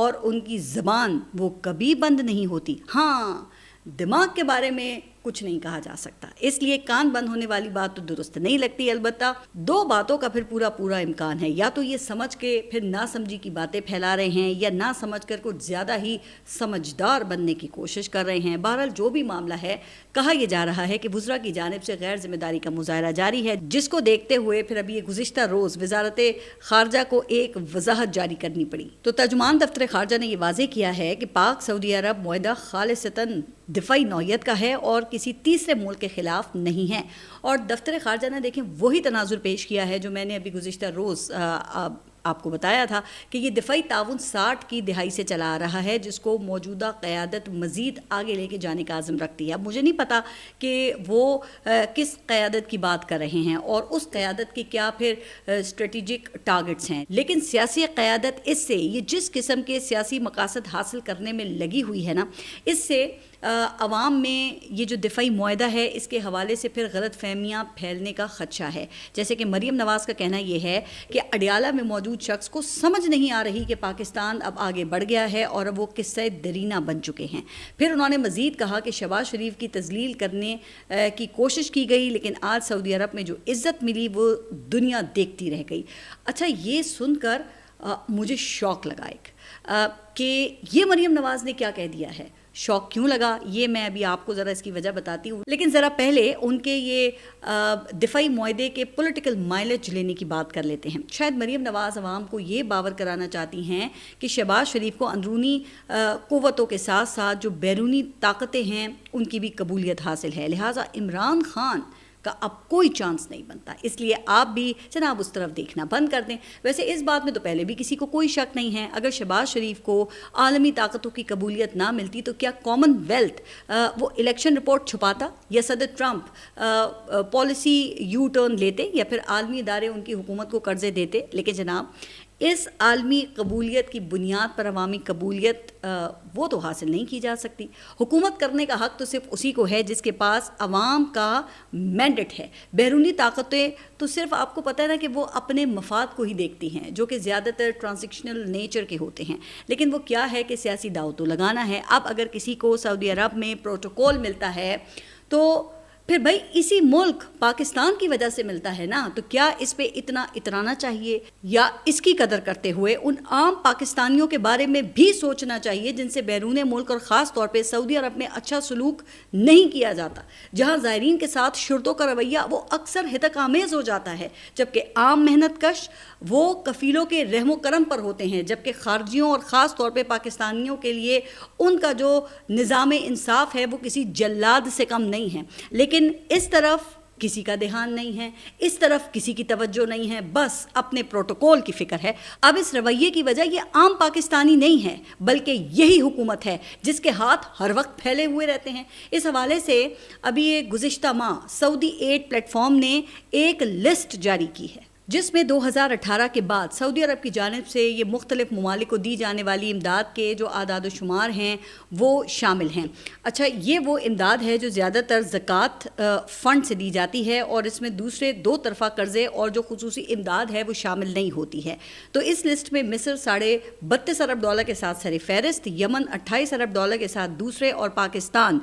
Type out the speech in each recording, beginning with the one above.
اور ان کی زبان وہ کبھی بند نہیں ہوتی. ہاں، دماغ کے بارے میں کچھ نہیں کہا جا سکتا، اس لیے کان بند ہونے والی بات تو درست نہیں لگتی. البتہ دو باتوں کا پھر پورا امکان ہے، یا تو یہ سمجھ کے پھر نہ سمجھی کی باتیں پھیلا رہے ہیں، یا نہ سمجھ کر کچھ زیادہ ہی سمجھدار بننے کی کوشش کر رہے ہیں. بہرحال جو بھی معاملہ ہے، کہا یہ جا رہا ہے کہ وزراء کی جانب سے غیر ذمہ داری کا مظاہرہ جاری ہے، جس کو دیکھتے ہوئے پھر ابھی یہ گزشتہ روز وزارت خارجہ کو ایک وضاحت جاری کرنی پڑی. تو ترجمان دفتر خارجہ نے یہ واضح کیا ہے کہ پاک سعودی عرب معاہدہ خالصتاً دفاعی نوعیت کا ہے اور کسی تیسرے ملک کے خلاف نہیں ہے. اور دفتر خارجہ نے دیکھیں وہی تناظر پیش کیا ہے جو میں نے ابھی گزشتہ روز آپ کو بتایا تھا کہ یہ دفاعی تعاون 60 کی دہائی سے چلا آ رہا ہے، جس کو موجودہ قیادت مزید آگے لے کے جانے کا عزم رکھتی ہے. اب مجھے نہیں پتا کہ وہ کس قیادت کی بات کر رہے ہیں اور اس قیادت کے کیا پھر اسٹریٹجک ٹارگٹس ہیں، لیکن سیاسی قیادت اس سے یہ جس قسم کے سیاسی مقاصد حاصل کرنے میں لگی ہوئی ہے نا، اس سے عوام میں یہ جو دفاعی معاہدہ ہے اس کے حوالے سے پھر غلط فہمیاں پھیلنے کا خدشہ ہے. جیسے کہ مریم نواز کا کہنا یہ ہے کہ اڈیالہ میں موجود شخص کو سمجھ نہیں آ رہی کہ پاکستان اب آگے بڑھ گیا ہے اور اب وہ قصہ درینہ بن چکے ہیں. پھر انہوں نے مزید کہا کہ شہباز شریف کی تذلیل کرنے کی کوشش کی گئی، لیکن آج سعودی عرب میں جو عزت ملی وہ دنیا دیکھتی رہ گئی. اچھا، یہ سن کر مجھے شوق لگا ایک کہ یہ مریم نواز نے کیا کہہ دیا ہے. شوق کیوں لگا یہ میں ابھی آپ کو ذرا اس کی وجہ بتاتی ہوں، لیکن ذرا پہلے ان کے یہ دفاعی معاہدے کے پولیٹیکل مائلیج لینے کی بات کر لیتے ہیں. شاید مریم نواز عوام کو یہ باور کرانا چاہتی ہیں کہ شہباز شریف کو اندرونی قوتوں کے ساتھ ساتھ جو بیرونی طاقتیں ہیں ان کی بھی قبولیت حاصل ہے، لہٰذا عمران خان کا اب کوئی چانس نہیں بنتا. اس لیے آپ بھی جناب اس طرف دیکھنا بند کر دیں. ویسے اس بات میں تو پہلے بھی کسی کو کوئی شک نہیں ہے، اگر شہباز شریف کو عالمی طاقتوں کی قبولیت نہ ملتی تو کیا کامن ویلتھ وہ الیکشن رپورٹ چھپاتا، یا صدر ٹرمپ پالیسی یو ٹرن لیتے، یا پھر عالمی ادارے ان کی حکومت کو قرضے دیتے. لیکن جناب اس عالمی قبولیت کی بنیاد پر عوامی قبولیت وہ تو حاصل نہیں کی جا سکتی. حکومت کرنے کا حق تو صرف اسی کو ہے جس کے پاس عوام کا مینڈیٹ ہے. بیرونی طاقتیں تو صرف آپ کو پتہ ہے نا کہ وہ اپنے مفاد کو ہی دیکھتی ہیں، جو کہ زیادہ تر ٹرانزیکشنل نیچر کے ہوتے ہیں. لیکن وہ کیا ہے کہ سیاسی داؤ تو لگانا ہے. اب اگر کسی کو سعودی عرب میں پروٹوکول ملتا ہے تو پھر بھائی اسی ملک پاکستان کی وجہ سے ملتا ہے نا، تو کیا اس پہ اتنا اترانا چاہیے، یا اس کی قدر کرتے ہوئے ان عام پاکستانیوں کے بارے میں بھی سوچنا چاہیے جن سے بیرون ملک اور خاص طور پہ سعودی عرب میں اچھا سلوک نہیں کیا جاتا، جہاں زائرین کے ساتھ شرطوں کا رویہ وہ اکثر ہتک آمیز ہو جاتا ہے، جبکہ عام محنت کش وہ کفیلوں کے رحم و کرم پر ہوتے ہیں، جبکہ خارجیوں اور خاص طور پہ پاکستانیوں کے لیے ان کا جو نظام انصاف ہے وہ کسی جلاد سے کم نہیں ہے. لیکن اس طرف کسی کا دھیان نہیں ہے، اس طرف کسی کی توجہ نہیں ہے، بس اپنے پروٹوکول کی فکر ہے. اب اس رویے کی وجہ یہ عام پاکستانی نہیں ہے بلکہ یہی حکومت ہے جس کے ہاتھ ہر وقت پھیلے ہوئے رہتے ہیں. اس حوالے سے ابھی یہ گزشتہ ماہ سعودی ایڈ پلیٹ فارم نے ایک لسٹ جاری کی ہے جس میں 2018 کے بعد سعودی عرب کی جانب سے یہ مختلف ممالک کو دی جانے والی امداد کے جو اعداد و شمار ہیں وہ شامل ہیں. اچھا، یہ وہ امداد ہے جو زیادہ تر زکوٰۃ فنڈ سے دی جاتی ہے، اور اس میں دوسرے دو طرفہ قرضے اور جو خصوصی امداد ہے وہ شامل نہیں ہوتی ہے. تو اس لسٹ میں مصر $32.5 ارب کے ساتھ سر فہرست، یمن $28 ارب کے ساتھ دوسرے، اور پاکستان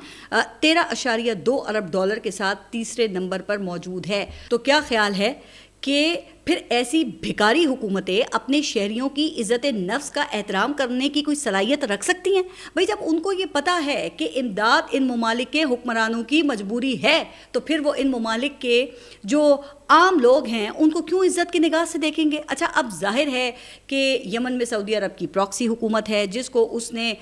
$13.2 ارب کے ساتھ تیسرے نمبر پر موجود ہے. تو کیا خیال ہے کہ پھر ایسی بھکاری حکومتیں اپنے شہریوں کی عزت نفس کا احترام کرنے کی کوئی صلاحیت رکھ سکتی ہیں؟ بھئی جب ان کو یہ پتہ ہے کہ امداد ان ممالک کے حکمرانوں کی مجبوری ہے تو پھر وہ ان ممالک کے جو عام لوگ ہیں ان کو کیوں عزت کی نگاہ سے دیکھیں گے؟ اچھا، اب ظاہر ہے کہ یمن میں سعودی عرب کی پراکسی حکومت ہے جس کو اس نے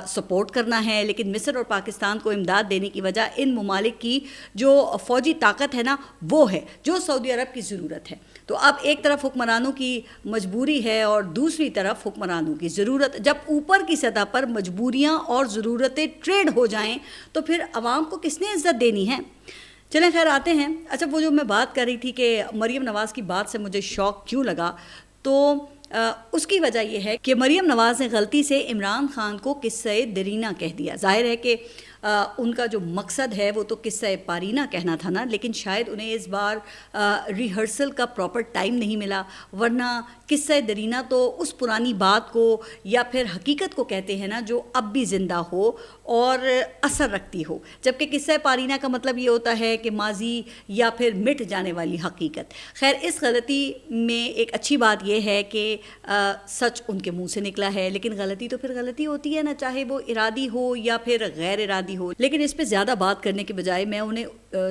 سپورٹ کرنا ہے، لیکن مصر اور پاکستان کو امداد دینے کی وجہ ان ممالک کی جو فوجی طاقت ہے نا وہ ہے جو سعودی عرب کی ضرورت ہے. تو اب ایک طرف حکمرانوں کی مجبوری ہے اور دوسری طرف حکمرانوں کی ضرورت. جب اوپر کی سطح پر مجبوریاں اور ضرورتیں ٹریڈ ہو جائیں تو پھر عوام کو کس نے عزت دینی ہے؟ چلیں خیر آتے ہیں. اچھا، وہ جو میں بات کر رہی تھی کہ مریم نواز کی بات سے مجھے شوق کیوں لگا، تو اس کی وجہ یہ ہے کہ مریم نواز نے غلطی سے عمران خان کو قصہ درینہ کہہ دیا. ظاہر ہے کہ ان کا جو مقصد ہے وہ تو قصہ پارینہ کہنا تھا نا، لیکن شاید انہیں اس بار ریہرسل کا پراپر ٹائم نہیں ملا، ورنہ قصہ درینہ تو اس پرانی بات کو یا پھر حقیقت کو کہتے ہیں نا جو اب بھی زندہ ہو اور اثر رکھتی ہو، جبکہ قصہ پارینہ کا مطلب یہ ہوتا ہے کہ ماضی یا پھر مٹ جانے والی حقیقت۔ خیر، اس غلطی میں ایک اچھی بات یہ ہے کہ سچ ان کے منہ سے نکلا ہے، لیکن غلطی تو پھر غلطی ہوتی ہے نا، چاہے وہ ارادی ہو یا پھر غیر ارادی ہو۔ لیکن اس پہ زیادہ بات کرنے کے بجائے میں انہیں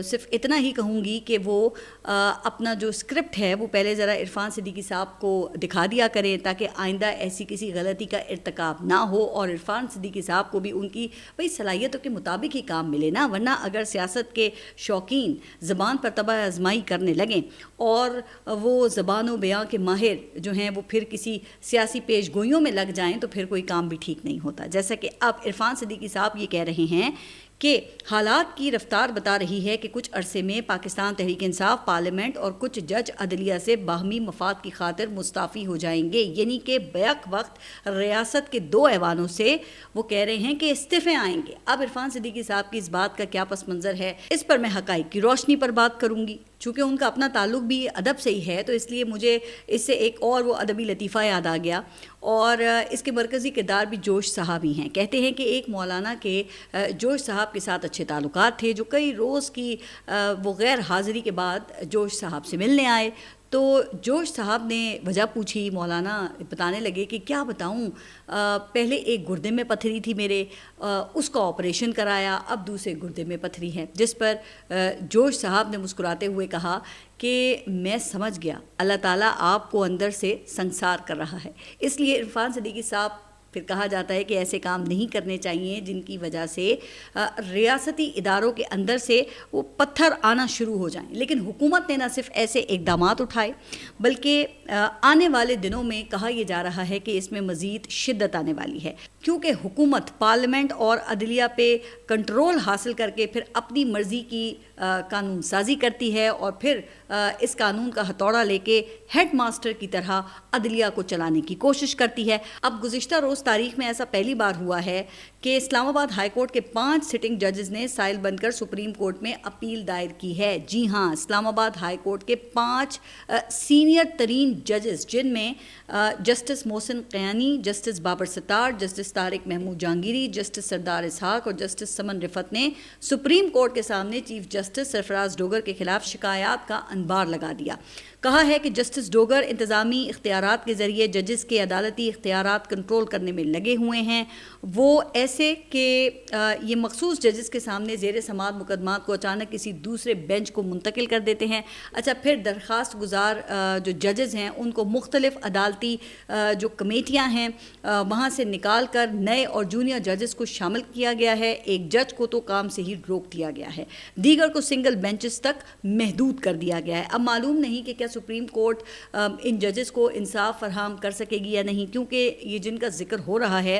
صرف اتنا ہی کہوں گی کہ وہ اپنا جو اسکرپٹ ہے وہ پہلے ذرا عرفان صدیقی صاحب کو دکھا دیا کریں، تاکہ آئندہ ایسی کسی غلطی کا ارتکاب نہ ہو اور عرفان صدیقی صاحب کو بھی ان کی بھئی صلاحیتوں کے مطابق ہی کام ملے نا، ورنہ اگر سیاست کے شوقین زبان پر طبع آزمائی کرنے لگیں اور وہ زبان و بیان کے ماہر جو ہیں وہ پھر کسی سیاسی پیش گوئیوں میں لگ جائیں تو پھر کوئی کام بھی ٹھیک نہیں ہوتا۔ جیسا کہ اب عرفان صدیقی صاحب یہ کہہ رہے ہیں کہ حالات کی رفتار بتا رہی ہے کہ کچھ عرصے میں پاکستان تحریک انصاف پارلیمنٹ اور کچھ جج عدلیہ سے باہمی مفاد کی خاطر مستعفی ہو جائیں گے، یعنی کہ بیک وقت ریاست کے 2 ایوانوں سے وہ کہہ رہے ہیں کہ استعفے آئیں گے۔ اب عرفان صدیقی صاحب کی اس بات کا کیا پس منظر ہے، اس پر میں حقائق کی روشنی پر بات کروں گی۔ چونکہ ان کا اپنا تعلق بھی ادب سے ہی ہے تو اس لیے مجھے اس سے ایک اور وہ ادبی لطیفہ یاد آ گیا، اور اس کے مرکزی کردار بھی جوش صاحب ہی ہیں۔ کہتے ہیں کہ ایک مولانا کے جوش صاحب کے ساتھ اچھے تعلقات تھے، جو کئی روز کی وہ غیر حاضری کے بعد جوش صاحب سے ملنے آئے تو جوش صاحب نے وجہ پوچھی، مولانا بتانے لگے کہ کیا بتاؤں، پہلے ایک گردے میں پتھری تھی میرے، اس کا آپریشن کرایا، اب دوسرے گردے میں پتھری ہے۔ جس پر جوش صاحب نے مسکراتے ہوئے کہا کہ میں سمجھ گیا، اللہ تعالیٰ آپ کو اندر سے سنسار کر رہا ہے۔ اس لیے عرفان صدیقی صاحب پھر کہا جاتا ہے کہ ایسے کام نہیں کرنے چاہیے جن کی وجہ سے ریاستی اداروں کے اندر سے وہ پتھر آنا شروع ہو جائیں۔ لیکن حکومت نے نہ صرف ایسے اقدامات اٹھائے بلکہ آنے والے دنوں میں کہا یہ جا رہا ہے کہ اس میں مزید شدت آنے والی ہے، کیونکہ حکومت پارلیمنٹ اور عدلیہ پہ کنٹرول حاصل کر کے پھر اپنی مرضی کی قانون سازی کرتی ہے اور پھر اس قانون کا ہتھوڑا لے کے ہیڈ ماسٹر کی طرح عدلیہ کو چلانے کی کوشش کرتی ہے۔ اب گزشتہ روز تاریخ میں ایسا پہلی بار ہوا ہے کہ اسلام آباد ہائی کورٹ کے 5 سٹنگ ججز نے سائل بن کر سپریم کورٹ میں اپیل دائر کی ہے۔ جی ہاں، اسلام آباد ہائی کورٹ کے 5 سینئر ترین ججز، جن میں جسٹس محسن قیانی، جسٹس بابر ستار، جسٹس طارق محمود جہانگیری، جسٹس سردار اسحاق اور جسٹس سمن رفت نے سپریم کورٹ کے سامنے چیف جسٹس سرفراز ڈوگر کے خلاف شکایات کا انبار لگا دیا۔ کہا ہے کہ جسٹس ڈوگر انتظامی اختیارات کے ذریعے ججز کے عدالتی اختیارات کنٹرول کرنے میں لگے ہوئے ہیں، وہ ایسے کہ یہ مخصوص ججز کے سامنے زیر سماعت مقدمات کو اچانک کسی دوسرے بینچ کو منتقل کر دیتے ہیں۔ اچھا، پھر درخواست گزار جو ججز ہیں ان کو مختلف عدالتی جو کمیٹیاں ہیں وہاں سے نکال کر نئے اور جونیئر ججز کو شامل کیا گیا ہے۔ ایک جج کو تو کام سے ہی روک دیا گیا ہے، دیگر کو سنگل بینچز تک محدود کر دیا گیا ہے۔ اب معلوم نہیں کہ کیا سپریم کورٹ ان ججز کو انصاف فراہم کر سکے گی یا نہیں، کیونکہ یہ جن کا ذکر ہو رہا ہے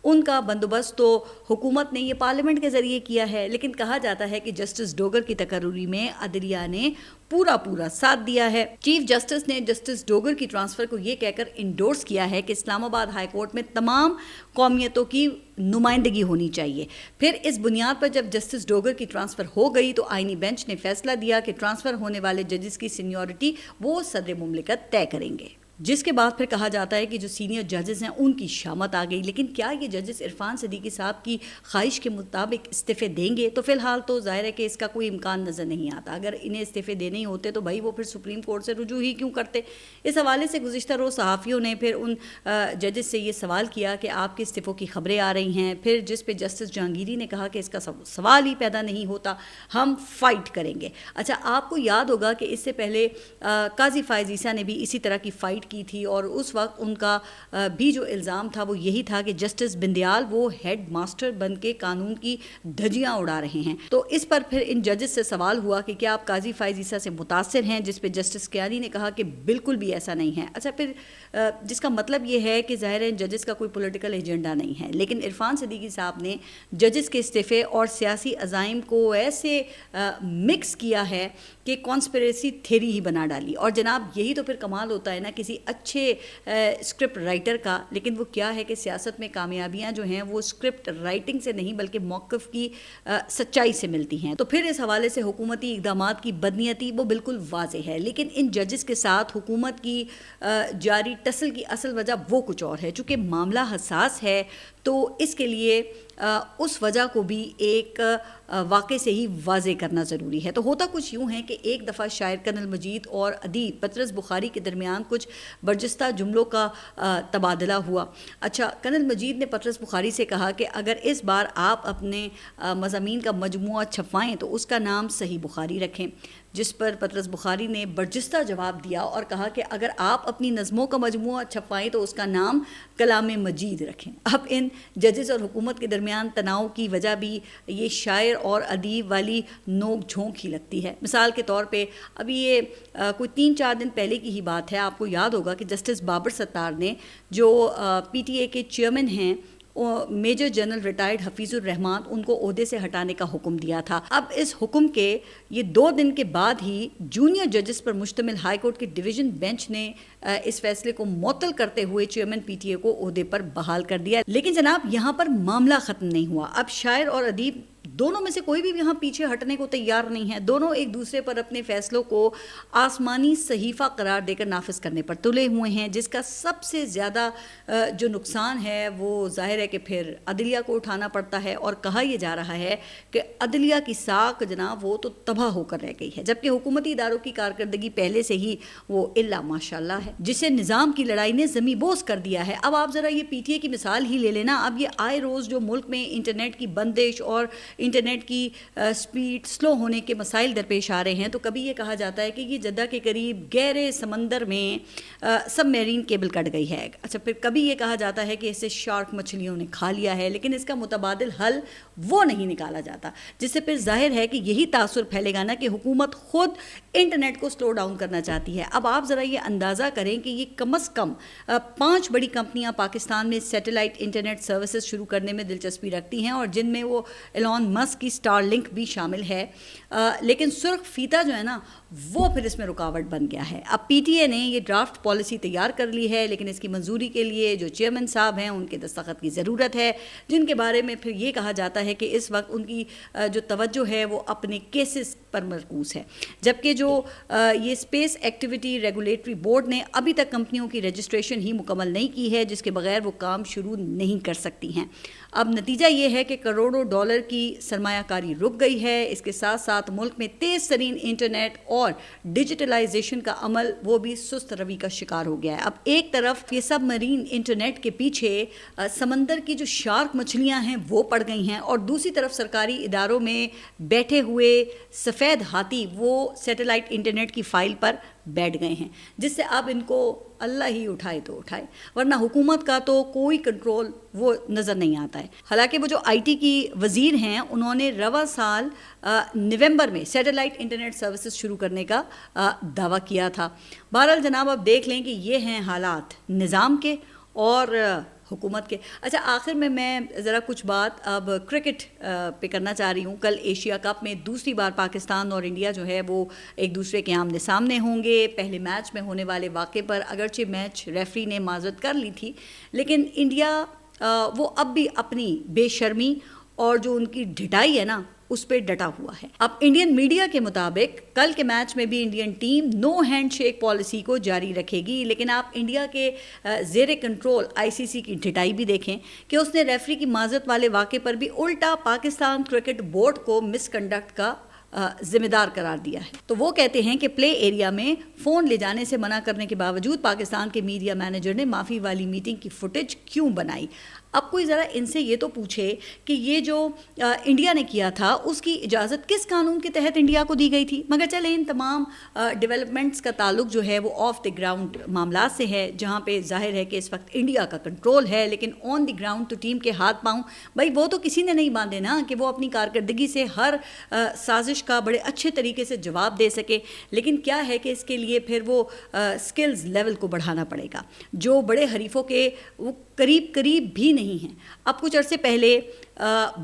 ان کا بندوبست تو حکومت نے یہ پارلیمنٹ کے ذریعے کیا ہے، لیکن کہا جاتا ہے کہ جسٹس ڈوگر کی تقرری میں عدلیہ نے پورا ساتھ دیا ہے۔ چیف جسٹس نے جسٹس ڈوگر کی ٹرانسفر کو یہ کہہ کر انڈورس کیا ہے کہ اسلام آباد ہائی کورٹ میں تمام قومیتوں کی نمائندگی ہونی چاہیے۔ پھر اس بنیاد پر جب جسٹس ڈوگر کی ٹرانسفر ہو گئی تو آئینی بینچ نے فیصلہ دیا کہ ٹرانسفر ہونے والے ججز کی سینیورٹی وہ صدر مملکت طے کریں گے، جس کے بعد پھر کہا جاتا ہے کہ جو سینئر ججز ہیں ان کی شامت آ گئی۔ لیکن کیا یہ ججز عرفان صدیقی صاحب کی خواہش کے مطابق استعفے دیں گے؟ تو فی الحال تو ظاہر ہے کہ اس کا کوئی امکان نظر نہیں آتا۔ اگر انہیں استعفے دینے ہی ہوتے تو بھائی وہ پھر سپریم کورٹ سے رجوع ہی کیوں کرتے؟ اس حوالے سے گزشتہ روز صحافیوں نے پھر ان ججز سے یہ سوال کیا کہ آپ کے استعفوں کی خبریں آ رہی ہیں، پھر جس پہ جسٹس جہانگیری نے کہا کہ اس کا سوال ہی پیدا نہیں ہوتا، ہم فائٹ کریں گے۔ اچھا، آپ کو یاد ہوگا کہ اس سے پہلے قاضی فائز عیسیٰ نے بھی اسی طرح کی فائٹ کی تھی، اور اس وقت ان کا بھی جو الزام تھا وہ یہی تھا کہ جسٹس بندیال وہ ہیڈ ماسٹر بن کے قانون کی دھجیاں اڑا رہے ہیں۔ تو اس پر پھر ان ججز سے سوال ہوا کہ کیا آپ قاضی فائز عیسیٰ سے متاثر ہیں، جس پہ جسٹس قیانی نے کہا کہ بالکل بھی ایسا نہیں ہے۔ اچھا، پھر جس کا مطلب یہ ہے کہ ظاہر ہے ججز کا کوئی پولیٹیکل ایجنڈا نہیں ہے، لیکن عرفان صدیقی صاحب نے ججز کے استعفے اور سیاسی عزائم کو ایسے مکس کیا ہے کہ کانسپریسی تھیری ہی بنا ڈالی۔ اور جناب یہی تو پھر کمال ہوتا ہے نا کسی کسی اچھے اسکرپٹ رائٹر کا، لیکن وہ کیا ہے کہ سیاست میں کامیابیاں جو ہیں وہ اسکرپٹ رائٹنگ سے نہیں بلکہ موقف کی سچائی سے ملتی ہیں. تو پھر اس حوالے سے حکومتی اقدامات کی بدنیتی وہ بالکل واضح ہے، لیکن ان ججز کے ساتھ حکومت کی جاری ٹسل کی اصل وجہ وہ کچھ اور ہے. چونکہ معاملہ حساس ہے تو اس کے لیے اس وجہ کو بھی ایک واقعے سے ہی واضح کرنا ضروری ہے. تو ہوتا کچھ یوں ہے کہ ایک دفعہ شاعر کنل مجید اور ادیب پطرس بخاری کے درمیان کچھ برجستہ جملوں کا تبادلہ ہوا. اچھا، کنل مجید نے پطرس بخاری سے کہا کہ اگر اس بار آپ اپنے مضامین کا مجموعہ چھپوائیں تو اس کا نام صحیح بخاری رکھیں، جس پر پطرس بخاری نے برجستہ جواب دیا اور کہا کہ اگر آپ اپنی نظموں کا مجموعہ چھپوائیں تو اس کا نام کلام مجید رکھیں. اب ان ججز اور حکومت کے درمیان تناؤ کی وجہ بھی یہ شاعر اور ادیب والی نوک جھونک ہی لگتی ہے. مثال کے طور پہ ابھی یہ کوئی 3-4 دن پہلے کی ہی بات ہے، آپ کو یاد ہوگا کہ جسٹس بابر ستار نے جو پی ٹی اے کے چیئرمین ہیں میجر جنرل ریٹائرڈ حفیظ الرحمان، ان کو عہدے سے ہٹانے کا حکم دیا تھا. اب اس حکم کے یہ 2 دن کے بعد ہی جونیئر ججز پر مشتمل ہائی کورٹ کے ڈویژن بینچ نے اس فیصلے کو معطل کرتے ہوئے چیئرمین پی ٹی اے کو عہدے پر بحال کر دیا. لیکن جناب یہاں پر معاملہ ختم نہیں ہوا. اب شاعر اور ادیب دونوں میں سے کوئی بھی یہاں پیچھے ہٹنے کو تیار نہیں ہے. دونوں ایک دوسرے پر اپنے فیصلوں کو آسمانی صحیفہ قرار دے کر نافذ کرنے پر تلے ہوئے ہیں، جس کا سب سے زیادہ جو نقصان ہے وہ ظاہر ہے کہ پھر عدلیہ کو اٹھانا پڑتا ہے. اور کہا یہ جا رہا ہے کہ عدلیہ کی ساکھ جناب وہ تو تباہ ہو کر رہ گئی ہے، جبکہ حکومتی اداروں کی کارکردگی پہلے سے ہی وہ الا ماشاء اللہ ہے، جسے نظام کی لڑائی نے زمیں بوس کر دیا ہے. اب آپ ذرا یہ پی ٹی اے کی مثال ہی لے لینا. اب یہ آئے روز جو ملک میں انٹرنیٹ کی بندش اور انٹرنیٹ کی سپیڈ سلو ہونے کے مسائل درپیش آ رہے ہیں، تو کبھی یہ کہا جاتا ہے کہ یہ جدہ کے قریب گہرے سمندر میں سب میرین کیبل کٹ گئی ہے. اچھا، پھر کبھی یہ کہا جاتا ہے کہ اسے شارک مچھلیوں نے کھا لیا ہے، لیکن اس کا متبادل حل وہ نہیں نکالا جاتا، جس سے پھر ظاہر ہے کہ یہی تاثر پھیلے گا نا کہ حکومت خود انٹرنیٹ کو سلو ڈاؤن کرنا چاہتی ہے. اب آپ ذرا یہ اندازہ کریں کہ یہ کم از کم 5 بڑی کمپنیاں پاکستان میں سیٹلائٹ انٹرنیٹ سروسز شروع کرنے میں دلچسپی رکھتی ہیں، اور جن میں وہ ایلون مسک کی اسٹار لنک بھی شامل ہے. لیکن سرخ فیتہ جو ہے نا وہ پھر اس میں رکاوٹ بن گیا ہے. اب پی ٹی اے نے یہ ڈرافٹ پالیسی تیار کر لی ہے، لیکن اس کی منظوری کے لیے جو چیئرمین صاحب ہیں ان کے دستخط کی ضرورت ہے، جن کے بارے میں پھر یہ کہا جاتا ہے کہ اس وقت ان کی جو توجہ ہے وہ اپنے کیسز پر مرکوز ہے. جبکہ جو یہ اسپیس ایکٹیویٹی ریگولیٹری بورڈ نے ابھی تک کمپنیوں کی رجسٹریشن ہی مکمل نہیں کی ہے، جس کے بغیر وہ کام شروع نہیں کر سکتی ہیں. اب نتیجہ یہ ہے کہ کروڑوں ڈالر کی سرمایہ کاری رک گئی ہے. اس کے ساتھ ساتھ ملک میں تیز ترین انٹرنیٹ اور ڈیجیٹلائزیشن کا عمل وہ بھی سست روی کا شکار ہو گیا ہے. اب ایک طرف یہ سب مرین انٹرنیٹ کے پیچھے سمندر کی جو شارک مچھلیاں ہیں وہ پڑ گئی ہیں، اور دوسری طرف سرکاری اداروں میں بیٹھے ہوئے سفید ہاتھی وہ سیٹلائٹ انٹرنیٹ کی فائل پر بیٹھ گئے ہیں، جس سے اب ان کو اللہ ہی اٹھائے تو اٹھائے، ورنہ حکومت کا تو کوئی کنٹرول وہ نظر نہیں آتا ہے. حالانکہ وہ جو آئی ٹی کی وزیر ہیں انہوں نے رواں سال نومبر میں سیٹلائٹ انٹرنیٹ سروسز شروع کرنے کا دعویٰ کیا تھا. بہرحال جناب اب دیکھ لیں کہ یہ ہیں حالات نظام کے اور حکومت کے. اچھا، آخر میں ذرا کچھ بات اب کرکٹ پہ کرنا چاہ رہی ہوں. کل ایشیا کپ میں دوسری بار پاکستان اور انڈیا جو ہے وہ ایک دوسرے کے آمنے سامنے ہوں گے. پہلے میچ میں ہونے والے واقعے پر اگرچہ میچ ریفری نے معذرت کر لی تھی، لیکن انڈیا وہ اب بھی اپنی بے شرمی اور جو ان کی ڈھٹائی ہے نا اس پہ ڈٹا ہوا ہے. اب انڈین میڈیا کے مطابق کل کے میچ میں بھی انڈین ٹیم نو ہینڈ شیک پالیسی کو جاری رکھے گی، لیکن آپ انڈیا کے زیر کنٹرول آئی سی سی کی ڈھٹائی بھی دیکھیں کہ اس نے ریفری کی معذرت والے واقعے پر بھی الٹا پاکستان کرکٹ بورڈ کو مس کنڈکٹ کا ذمہ دار قرار دیا ہے. تو وہ کہتے ہیں کہ پلے ایریا میں فون لے جانے سے منع کرنے کے باوجود پاکستان کے میڈیا مینیجر نے معافی والی میٹنگ کی فوٹیج کیوں بنائی. اب کوئی ذرا ان سے یہ تو پوچھے کہ یہ جو انڈیا نے کیا تھا اس کی اجازت کس قانون کے تحت انڈیا کو دی گئی تھی. مگر چلیں ان تمام ڈیولپمنٹس کا تعلق جو ہے وہ آف دی گراؤنڈ معاملات سے ہے، جہاں پہ ظاہر ہے کہ اس وقت انڈیا کا کنٹرول ہے، لیکن آن دی گراؤنڈ تو ٹیم کے ہاتھ پاؤں بھائی وہ تو کسی نے نہیں باندھے نا کہ وہ اپنی کارکردگی سے ہر سازش کا بڑے اچھے طریقے سے جواب دے سکے. لیکن کیا ہے کہ اس کے لیے پھر وہ سکلز لیول کو بڑھانا پڑے گا جو بڑے حریفوں کے وہ قریب بھی نہیں ہیں. اب کچھ عرصے پہلے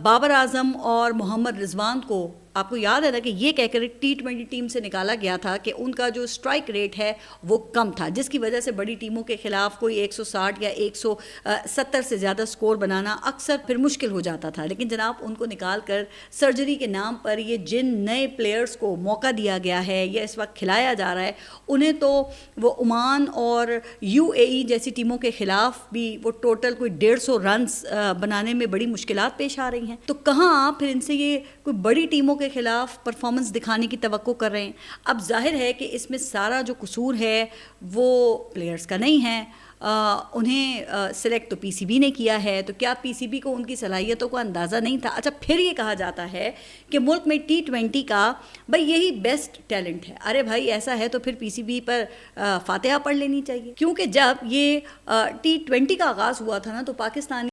بابر اعظم اور محمد رضوان کو آپ کو یاد ہے نا کہ یہ کہہ کر T20 ٹیم سے نکالا گیا تھا کہ ان کا جو اسٹرائک ریٹ ہے وہ کم تھا، جس کی وجہ سے بڑی ٹیموں کے خلاف کوئی 160 یا 170 سے زیادہ سکور بنانا اکثر پھر مشکل ہو جاتا تھا. لیکن جناب ان کو نکال کر سرجری کے نام پر یہ جن نئے پلیئرز کو موقع دیا گیا ہے یا اس وقت کھلایا جا رہا ہے، انہیں تو وہ عمان اور UAE جیسی ٹیموں کے خلاف بھی وہ ٹوٹل کوئی 150 رنز بنانے میں بڑی مشکلات پیش آ رہی ہیں. تو کہاں آپ پھر ان سے یہ کوئی بڑی ٹیموں کے خلاف پرفارمنس دکھانے کی توقع کر رہے ہیں؟ اب ظاہر ہے کہ اس میں سارا جو قصور ہے وہ پلیئرز کا نہیں ہے. انہیں سلیکٹ تو PCB نے کیا ہے، تو کیا PCB کو ان کی صلاحیتوں کا اندازہ نہیں تھا؟ اچھا، پھر یہ کہا جاتا ہے کہ ملک میں T20 کا بھائی یہی بیسٹ ٹیلنٹ ہے. ارے بھائی ایسا ہے تو پھر PCB پر فاتحہ پڑھ لینی چاہیے، کیونکہ جب یہ T20 کا آغاز ہوا تھا نا تو پاکستانی